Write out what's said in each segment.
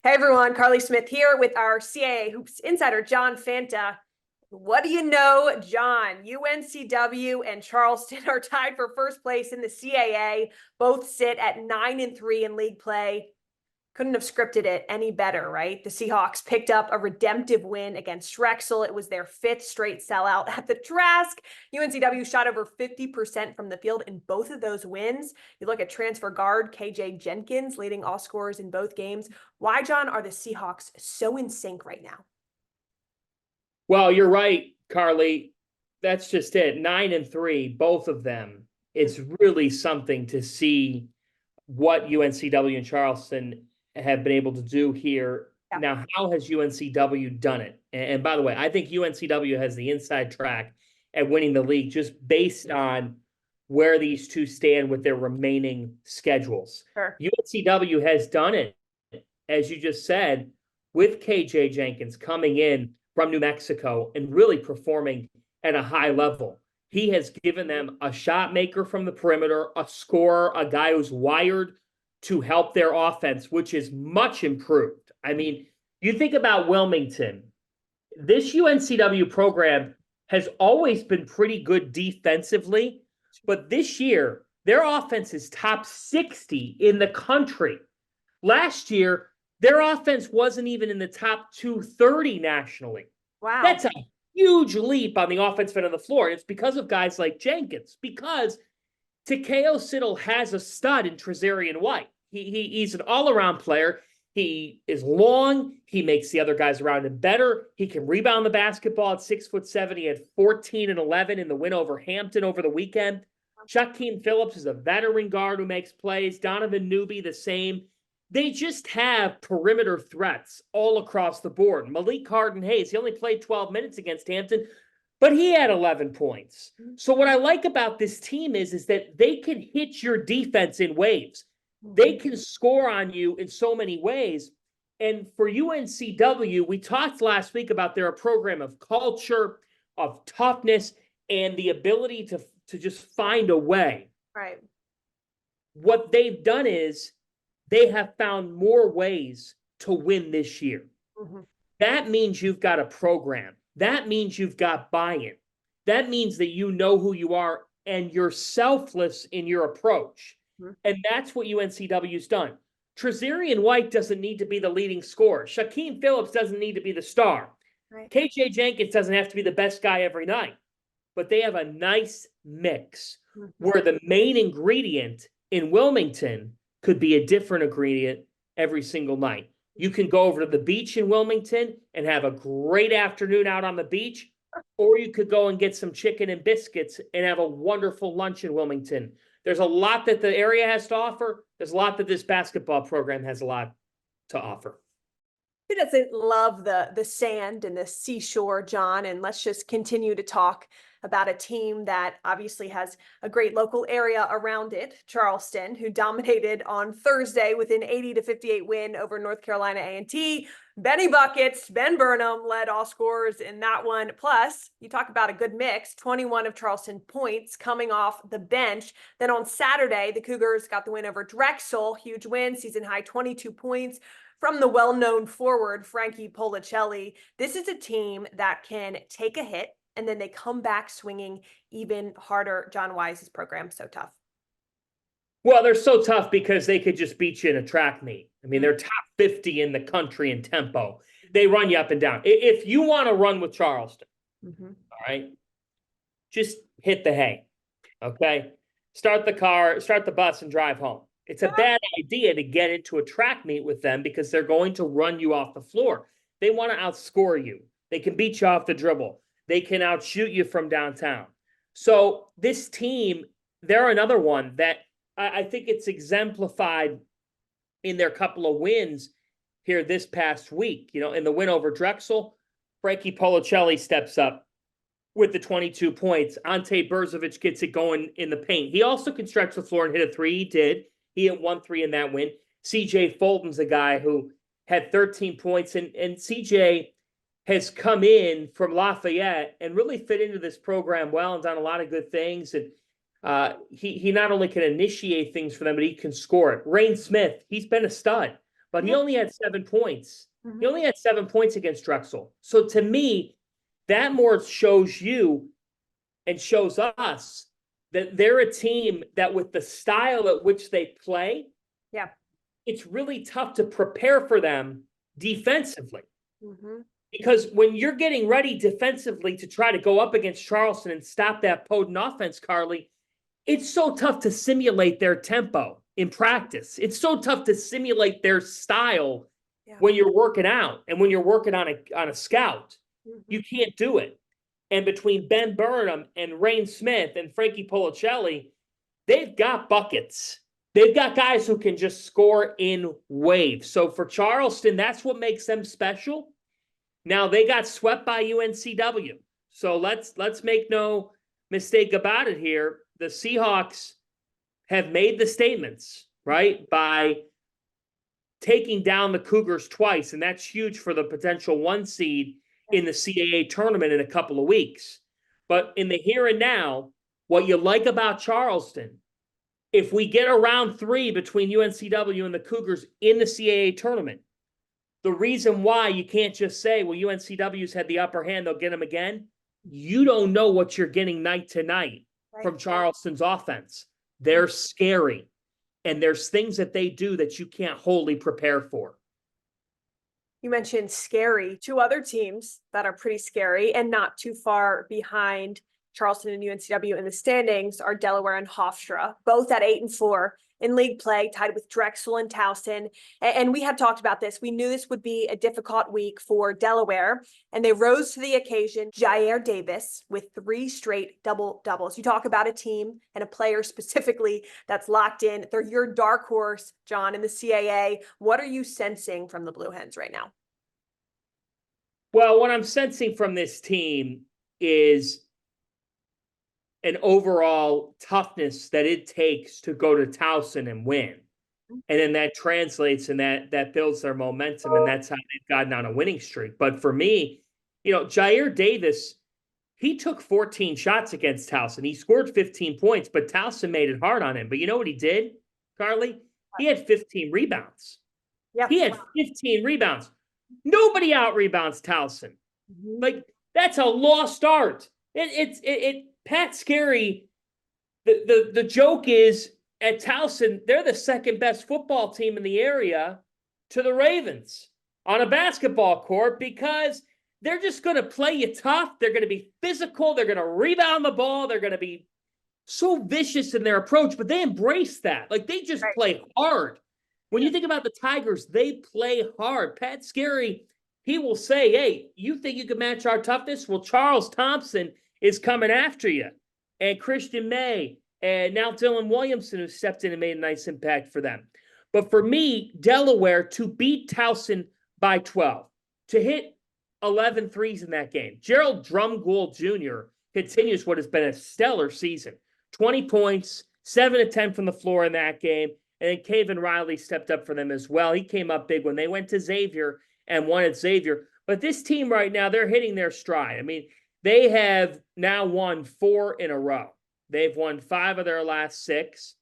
Hey everyone, Karlie Smith here with our CAA Hoops insider, John Fanta. What do you know, John? UNCW and Charleston are tied for first place in the CAA. Both sit at 9-3 in league play. Couldn't have scripted it any better, right? The Seahawks picked up a redemptive win against Drexel. It was their fifth straight sellout at the Trask. UNCW shot over 50% from the field in both of those wins. You look at transfer guard KJ Jenkins leading all scorers in both games. Why, John, are the Seahawks so in sync right now? Well, you're right, Karlie. That's just it. 9-3, both of them. It's really something to see what UNCW and Charleston have been able to do here. Yeah. Now, how has UNCW done it? And by the way, I think UNCW has the inside track at winning the league just based on where these two stand with their remaining schedules. Sure. UNCW has done it, as you just said, with KJ Jenkins coming in from New Mexico and really performing at a high level. He has given them a shot maker from the perimeter, a scorer, a guy who's wired to help their offense, which is much improved. I mean, you think about Wilmington, this UNCW program has always been pretty good defensively, but this year, their offense is top 60 in the country. Last year, their offense wasn't even in the top 230 nationally. Wow. That's a huge leap on the offensive end of the floor. And it's because of guys like Jenkins, because Takeo Siddle has a stud in Trazarian White. He's an all-around player. He is long. He makes the other guys around him better. He can rebound the basketball at 6'7". He had 14 and 11 in the win over Hampton over the weekend. Shaquem Phillips is a veteran guard who makes plays. Donovan Newby, the same. They just have perimeter threats all across the board. Malik Harden-Hayes, he only played 12 minutes against Hampton, but he had 11 points. So what I like about this team is that they can hit your defense in waves. They can score on you in so many ways. And for UNCW, we talked last week about their program of culture, of toughness, and the ability to just find a way. Right. What they've done is they have found more ways to win this year. Mm-hmm. That means you've got a program. That means you've got buy-in. That means that you know who you are and you're selfless in your approach. Mm-hmm. And that's what UNCW's done. Trazarian White doesn't need to be the leading scorer. Shaquem Phillips doesn't need to be the star. Right. KJ Jenkins doesn't have to be the best guy every night. But they have a nice mix where the main ingredient in Wilmington could be a different ingredient every single night. You can go over to the beach in Wilmington and have a great afternoon out on the beach, or you could go and get some chicken and biscuits and have a wonderful lunch in Wilmington. There's a lot that the area has to offer. There's a lot that this basketball program has a lot to offer. Who doesn't love the sand and the seashore, John? And let's just continue to talk about a team that obviously has a great local area around it, Charleston, who dominated on Thursday with an 80-58 win over North Carolina A&T. Benny Buckets, Ben Burnham led all scorers in that one. Plus, you talk about a good mix, 21 of Charleston points coming off the bench. Then on Saturday, the Cougars got the win over Drexel, huge win, season high 22 points. From the well-known forward, Frankie Policelli. This is a team that can take a hit and then they come back swinging even harder. John, why is this program so tough? Well, they're so tough because they could just beat you in a track meet. I mean, they're top 50 in the country in tempo. They run you up and down. If you want to run with Charleston, all right, just hit the hay, okay? Start the car, start the bus, and drive home. It's a bad idea to get into a track meet with them because they're going to run you off the floor. They want to outscore you. They can beat you off the dribble. They can outshoot you from downtown. So this team, they're another one that I think it's exemplified in their couple of wins here this past week. You know, in the win over Drexel, Frankie Policelli steps up with the 22 points. Ante Berzovic gets it going in the paint. He also can stretch the floor and hit a three. He did. He hit 1-3 in that win. CJ Fulton's a guy who had 13 points, and CJ has come in from Lafayette and really fit into this program well and done a lot of good things. And he not only can initiate things for them, but he can score it. Rain Smith, he's been a stud. but he only had 7 points. Mhm. He only had 7 points against Drexel. So to me, that more shows you and shows us that they're a team that with the style at which they play, Yeah. it's really tough to prepare for them defensively. Mhm. Because when you're getting ready defensively to try to go up against Charleston and stop that potent offense, Karlie, it's so tough to simulate their tempo in practice. It's so tough to simulate their style when you're working out and when you're working on a scout. Mhm. You can't do it. And between Ben Burnham and Rain Smith and Frankie Policelli, they've got buckets. They've got guys who can just score in waves. So for Charleston, that's what makes them special. Now they got swept by UNCW. So let's make no mistake about it here. The Seahawks have made the statements, right? By taking down the Cougars twice, and that's huge for the potential 1 seed in the CAA tournament in a couple of weeks. But in the here and now, what you like about Charleston, if we get a round 3 between UNCW and the Cougars in the CAA tournament, the reason why you can't just say, well, UNCW's had the upper hand, they'll get them again. You don't know what you're getting night to night from Charleston's offense. They're scary. And there's things that they do that you can't wholly prepare for. You mentioned scary. 2 other teams that are pretty scary and not too far behind Charleston and UNCW in the standings are Delaware and Hofstra, both at 8-4 in league play, tied with Drexel and Towson. And we had talked about this. We knew this would be a difficult week for Delaware, and they rose to the occasion. Jair Davis with 3 straight doubles. You talk about a team and a player specifically that's locked in. They're your dark horse, John, in the CAA. What are you sensing from the Blue Hens right now? Well, what I'm sensing from this team is an overall toughness that it takes to go to Towson and win. And then that translates and that builds their momentum, and that's how they've gotten on a winning streak. But for me, Jair Davis, he took 14 shots against Towson. He scored 15 points, but Towson made it hard on him. But you know what he did, Karlie? He had 15 rebounds. Yeah. He had 15 rebounds. Nobody out rebounds Towson. Like, that's a lost art. Pat Scarry, the joke is at Towson, they're the second best football team in the area to the Ravens on a basketball court because they're just going to play you tough. They're going to be physical. They're going to rebound the ball. They're going to be so vicious in their approach, but they embrace that. Like, they just play hard. When you think about the Tigers, they play hard. Pat Scarry, he will say, hey, you think you can match our toughness? Well, Charles Thompson is coming after you. And Christian May, and now Dylan Williamson, who stepped in and made a nice impact for them. But for me, Delaware, to beat Towson by 12, to hit 11 threes in that game. Gerald Drumgoole Jr. continues what has been a stellar season. 20 points, 7 of 10 from the floor in that game. And then Caven Riley stepped up for them as well. He came up big when they went to Xavier and won at Xavier. But this team right now, they're hitting their stride. I mean, they have now won 4 in a row. They've won 5 of their last 6.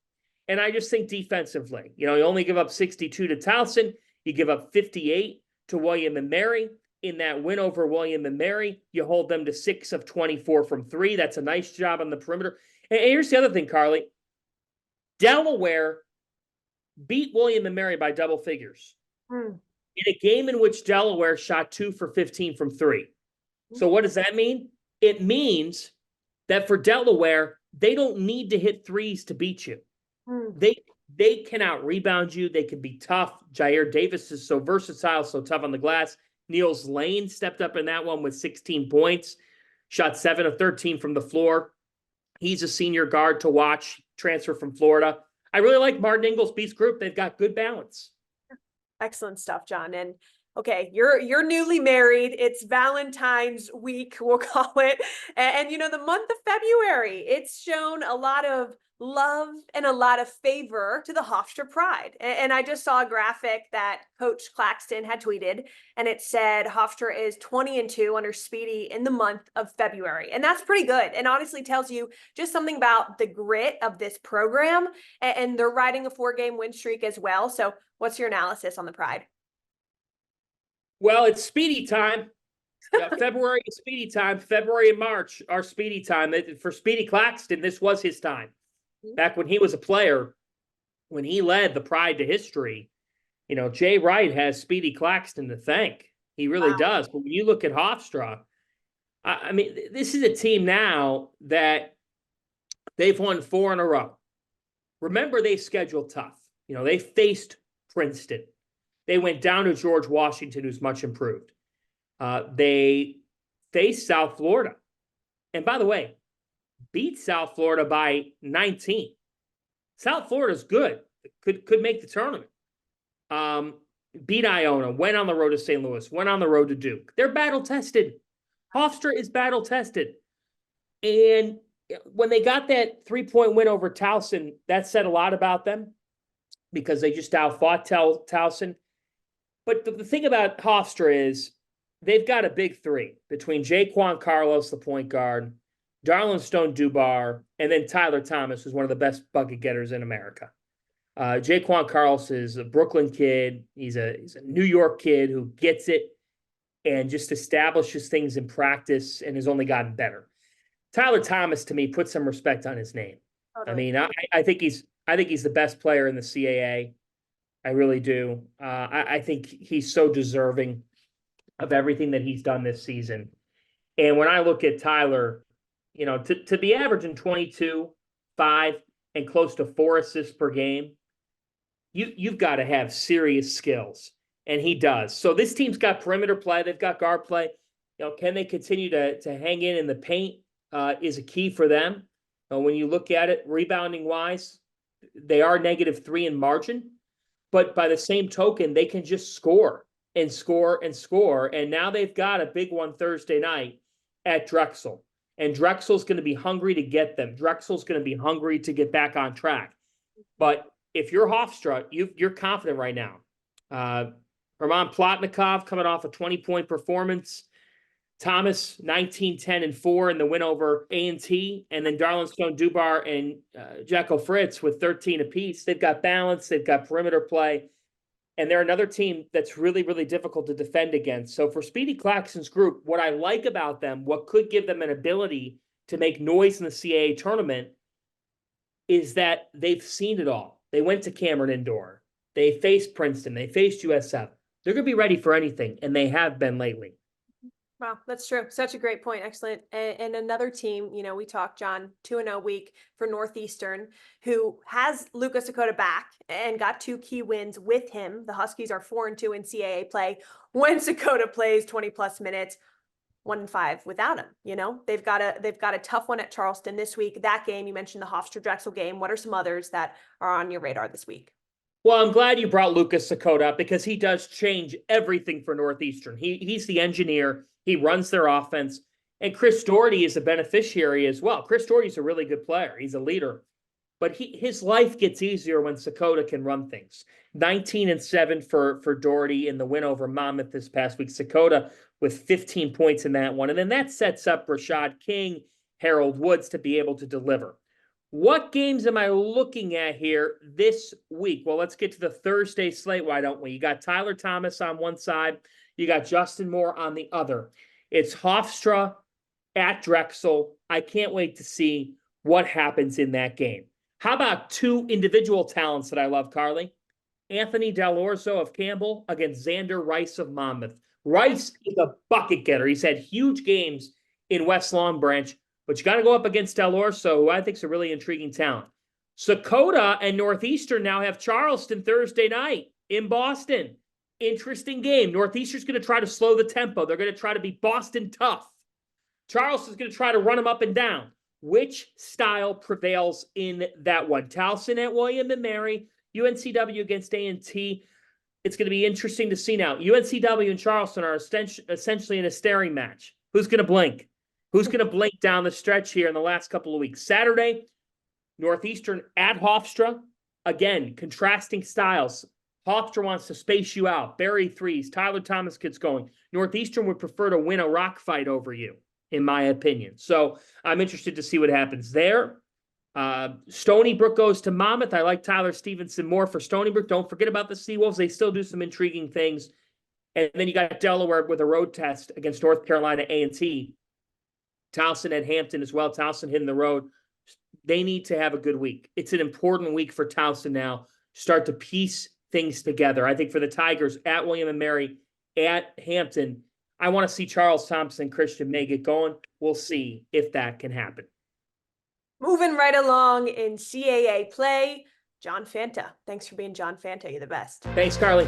And I just think defensively, you only give up 62 to Towson. You give up 58 to William and Mary. In that win over William and Mary, you hold them to 6 of 24 from 3. That's a nice job on the perimeter. And here's the other thing, Karlie. Delaware beat William and Mary by double figures in a game in which Delaware shot 2 for 15 from 3. So what does that mean? It means that for Delaware, they don't need to hit threes to beat you. They can out-rebound you. They can be tough. Jair Davis is so versatile, so tough on the glass. Niels Lane stepped up in that one with 16 points, shot 7 of 13 from the floor. He's a senior guard to watch, transfer from Florida. I really like Martin Inglesby's group. They've got good balance. Excellent stuff, John. And okay, you're newly married. It's Valentine's week, we'll call it. And you know, the month of February, it's shown a lot of love and a lot of favor to the Hofstra Pride. And I just saw a graphic that Coach Claxton had tweeted, and it said Hofstra is 20-2 under Speedy in the month of February. And that's pretty good. And honestly tells you just something about the grit of this program. And they're riding a 4-game win streak as well. So what's your analysis on the Pride? Well, it's Speedy time. February is Speedy time. February and March are Speedy time. For Speedy Claxton, this was his time. Back when he was a player, when he led the Pride to history, you know, Jay Wright has Speedy Claxton to thank. He really does. But when you look at Hofstra, I mean, this is a team now that they've won 4 in a row. Remember, they scheduled tough. You know, they faced Princeton. They went down to George Washington, who's much improved. They faced South Florida. And by the way, beat South Florida by 19. South Florida's good. Could make the tournament. Beat Iona, went on the road to St. Louis, went on the road to Duke. They're battle-tested. Hofstra is battle-tested. And when they got that 3-point win over Towson, that said a lot about them because they just outfought Towson. But the thing about Hofstra is they've got a big 3 between Jaquan Carlos, the point guard, Darlin Stone Dubar, and then Tyler Thomas, who's one of the best bucket getters in America. Jaquan Carlos is a Brooklyn kid. He's a New York kid who gets it and just establishes things in practice and has only gotten better. Tyler Thomas, to me, puts some respect on his name. Totally. I mean, I think he's the best player in the CAA. I really do. I think he's so deserving of everything that he's done this season. And when I look at Tyler, you know, to be averaging 22, 5, and close to 4 assists per game, you've got to have serious skills. And he does. So this team's got perimeter play. They've got guard play. You know, can they continue to hang in the paint is a key for them. When you look at it, rebounding-wise, they are -3 in margin. But by the same token, they can just score and score and score. And now they've got a big one Thursday night at Drexel. And Drexel's going to be hungry to get them. Drexel's going to be hungry to get back on track. But if you're Hofstra, you're confident right now. Herman Plotnikov coming off a 20-point performance. Thomas, 19, 10, and 4 in the win over A&T. And then Darlin Stone Dubar and Jacko Fritz with 13 apiece. They've got balance. They've got perimeter play. And they're another team that's really, really difficult to defend against. So for Speedy Claxton's group, what I like about them, what could give them an ability to make noise in the CAA tournament is that they've seen it all. They went to Cameron Indoor. They faced Princeton. They faced USF. They're going to be ready for anything, and they have been lately. Wow, that's true. Such a great point. Excellent. And another team, you know, we talked, John, 2-0 week for Northeastern, who has Lucas Sakota back and got 2 key wins with him. The Huskies are 4-2 in CAA play when Sakota plays 20+ minutes, 1-5 without him. You know, they've got a tough one at Charleston this week. That game, you mentioned the Hofstra Drexel game. What are some others that are on your radar this week? Well, I'm glad you brought Lucas Sakota up because he does change everything for Northeastern. He's the engineer. He runs their offense. And Chris Doherty is a beneficiary as well. Chris Doherty's a really good player. He's a leader. But his life gets easier when Sakota can run things. 19-7 for Doherty in the win over Monmouth this past week. Sakota with 15 points in that one. And then that sets up Rashad King, Harold Woods to be able to deliver. What games am I looking at here this week? Well, let's get to the Thursday slate, why don't we? You got Tyler Thomas on one side. You got Justin Moore on the other. It's Hofstra at Drexel. I can't wait to see what happens in that game. How about 2 individual talents that I love, Karlie? Anthony Dell'Orso of Campbell against Xander Rice of Monmouth. Rice is a bucket getter. He's had huge games in West Long Branch, but you got to go up against Dell'Orso, who I think is a really intriguing talent. Sakota and Northeastern now have Charleston Thursday night in Boston. Interesting game. Northeastern's going to try to slow the tempo. They're going to try to be Boston tough. Charleston's going to try to run them up and down. Which style prevails in that one? Towson at William & Mary, UNCW against A&T. it's going to be interesting to see now. UNCW and Charleston are essentially in a staring match. Who's going to blink? Who's going to blink down the stretch here in the last couple of weeks? Saturday, Northeastern at Hofstra. Again, contrasting styles. Hofstra wants to space you out. Bury threes. Tyler Thomas gets going. Northeastern would prefer to win a rock fight over you, in my opinion. So I'm interested to see what happens there. Stony Brook goes to Monmouth. I like Tyler Stevenson more for Stony Brook. Don't forget about the Seawolves. They still do some intriguing things. And then you got Delaware with a road test against North Carolina A&T. Towson at Hampton as well. Towson hitting the road. They need to have a good week. It's an important week for Towson now. Start to piece things together. I think for the Tigers at William and Mary, at Hampton, I want to see Charles Thompson, Christian May get going. We'll see if that can happen. Moving right along in CAA play, John Fanta. Thanks for being John Fanta. You're the best. Thanks, Karlie.